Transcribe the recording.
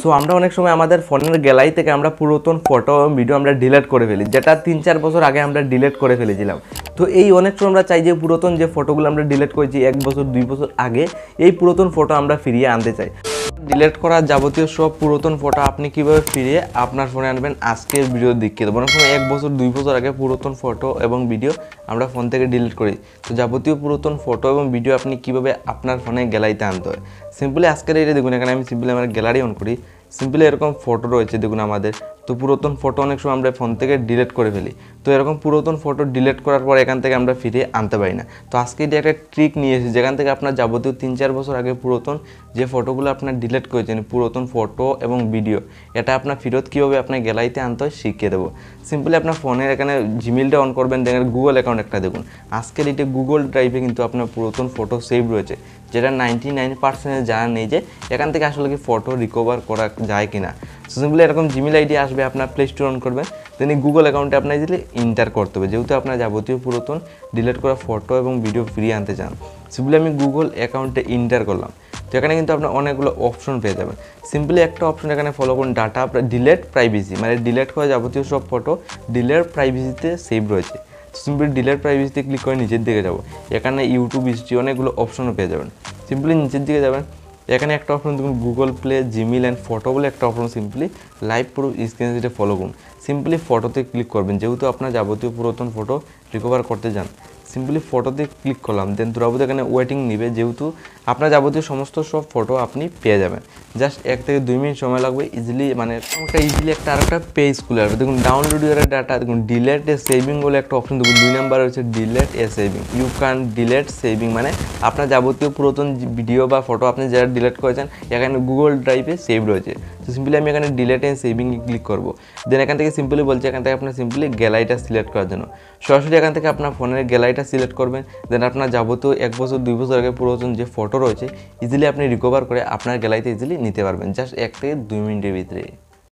So আমরা অনেক সময় আমাদের ফোনের গ্যালারি থেকে আমরা পুরাতন ফটো এবং ভিডিও আমরা ডিলিট করে ফেলি, যেটা 3-4 বছর আগে আমরা ডিলিট করে ফেলেছিলাম। তো এই অনেক সময় আমরা চাই যে পুরাতন যে ফটোগুলো আমরা ডিলিট করেছি 1 বছর 2 বছর আগে, এই পুরাতন ফটো আমরা ফিরিয়ে আনতে চাই। ডিলিট করা যাবতীয় সব পুরাতন ফটো আপনি কীভাবে ফিরিয়ে আপনার ফোনে আনবেন আজকের ভিডিও দেখিয়ে দেবো। অনেক সময় 1 বছর 2 বছর আগে পুরাতন ফটো এবং ভিডিও আমরা ফোন থেকে ডিলিট করি। তো যাবতীয় পুরাতন ফটো এবং ভিডিও আপনি কীভাবে আপনার ফোনে গ্যালারিতে আনতে হয়, সিম্পলি আজকের এইটা দেখুন। এখানে আমি সিম্পলি আমার গ্যালারি অন করি, সিম্পলি এরকম ফটো রয়েছে দেখুন আমাদের। তো পুরাতন ফটো অনেক সময় আমরা ফোন থেকে ডিলিট করে ফেলি। তো এরকম পুরাতন ফটো ডিলিট করার পর এখান থেকে আমরা ফিরে আনতে পারি না। তো আজকে এটি একটা ট্রিক নিয়ে এসেছি, যেখান থেকে আপনার যাবতীয় 3-4 বছর আগে পুরাতন যে ফটোগুলো আপনার ডিলিট করেছেন, পুরাতন ফটো এবং ভিডিও, এটা আপনার ফেরত কীভাবে আপনার গ্যালারিতে আনতে হয় শিখিয়ে দেবো। সিম্পলি আপনার ফোনের এখানে জিমেলটা অন করবেন, দেখেন গুগল অ্যাকাউন্ট একটা দেখুন। আজকের এটি গুগল ড্রাইভে কিন্তু আপনার পুরাতন ফটো সেভ রয়েছে, যেটা 99% জানা নেই যে এখান থেকে আসলে কি ফটো রিকভার করা যায় কিনা। সো সিম্পলি এরকম জিমেল আইডি আসবে, আপনার প্লে স্টোর অন করবেন, দেন গুগল অ্যাকাউন্টে আপনার ইজিলি ইন্টার করতে হবে, যেহেতু আপনার যাবতীয় পুরাতন ডিলিট করা ফটো এবং ভিডিও ফিরিয়ে আনতে চান। সিম্পলি আমি গুগল অ্যাকাউন্টে ইন্টার করলাম। তো এখানে কিন্তু আপনার অনেকগুলো অপশন পেয়ে যাবেন। সিম্পলি একটা অপশন এখানে ফলো করুন, ডাটা ডিলিট প্রাইভেসি, মানে ডিলিট করা যাবতীয় সব ফটো ডিলিট প্রাইভেসিতে সেভ রয়েছে। সিম্পলি ডিলিট প্রাইভেসিতে ক্লিক করে নিচের দিকে যাব, এখানে ইউটিউব হিস্ট্রি অনেকগুলো অপশনও পেয়ে যাবেন। সিম্পলি নিচের দিকে যাবেন, এখানে একটা অপশন দেখুন Google play Gmail and photo বলে একটা অপশন, সিম্পলি লাইভ পুরো স্ক্রিনে যেটা ফলো করুন। সিম্পলি ফটোতে ক্লিক করবেন, যেহেতু আপনার যাবতীয় পুরাতন ফটো রিকভার করতে যান। সিম্পলি ফটোতে ক্লিক করলাম, দেন তুরাবুতে এখানে ওয়েটিং নেবে, যেহেতু আপনার যাবতীয় সমস্ত সব ফটো আপনি পেয়ে যাবেন। জাস্ট 1 থেকে 2 মিনিট সময় লাগবে, ইজিলি মানে ইজিলি একটা আরেকটা পেজ খুলে আসবে। দেখুন ডাউনলোড ইউর ডাটা, দেখুন ডিলেট এ সেভিং বলে একটা অপশন দেখুন, 2 নাম্বার হচ্ছে ডিলেট এ saving. You can delete saving, মানে আপনার যাবতীয় পুরাতন ভিডিও বা ফটো আপনি যারা ডিলিট করেছেন এখানে গুগল ড্রাইভে সেভ রয়েছে। তো সিম্পলি আমি এখানে ডিলেট এন্ড সেভিংয়ে ক্লিক করবো। দেন এখান থেকে সিম্পলি বলছে এখান থেকে আপনার সিম্পলি গ্যালারিটা সিলেক্ট করার জন্য সরাসরি এখান থেকে আপনার ফোনের গ্যালারিটা সিলেক্ট করবেন। দেন আপনার যাবতীয় 1 বছর 2 বছর আগে পুরাতন যে ফটো রয়েছে ইজিলি আপনি রিকভার করে আপনার গ্যালারিতে ইজিলি নিতে পারবেন, জাস্ট 1 থেকে 2 মিনিটের ভিতরে।